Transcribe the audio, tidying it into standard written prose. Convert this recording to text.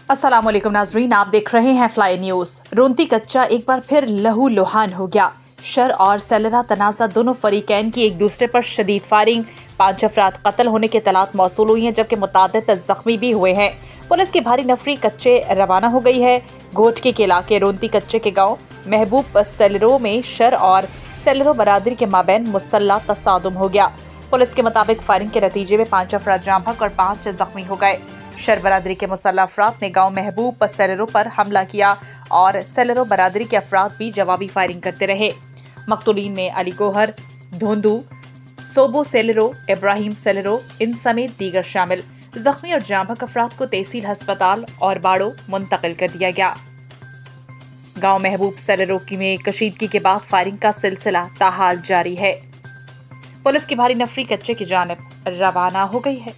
अस्सलाम वालेकुम नाजरीन, आप देख रहे हैं फ्लाई न्यूज। रोंती कच्चा एक बार फिर लहू लुहान हो गया। शर और सेलरा तनाज़ा दोनों फरीकैन की एक दूसरे पर शदीद फायरिंग। 5 अफराद कत्ल होने की इत्तलात मौसूल हुई हैं, जबकि मुतादिद जख्मी भी हुए हैं। पुलिस की भारी नफरी कच्चे रवाना हो गई है। घोटके के इलाके रोंती कच्चे के गाँव महबूब सेलरों में शर और सेलरो बरादरी के माबैन मुसल्ला तसादुम हो गया। पुलिस के मुताबिक फायरिंग के नतीजे में 5 अफराद जाँ बहक और 5 जख्मी हो गए। शर बरादरी के मुसल्ला अफराद ने गांव महबूब सेलरों पर हमला किया और सेलरो बरादरी के अफराद भी जवाबी फायरिंग करते रहे। मकतूलीन में अली गोहर, धोंदू, सोबो सेलरो, इब्राहिम सेलरो इन समेत दीगर शामिल। जख्मी और जाँ बहक अफराद को तहसील अस्पताल और बाड़ो मुंतकिल कर दिया गया। गांव महबूब सेलरो में कशीदगी के बाद फायरिंग का सिलसिला ताहाल जारी है। पुलिस की भारी नफरी कच्चे की जानिब रवाना हो गई है।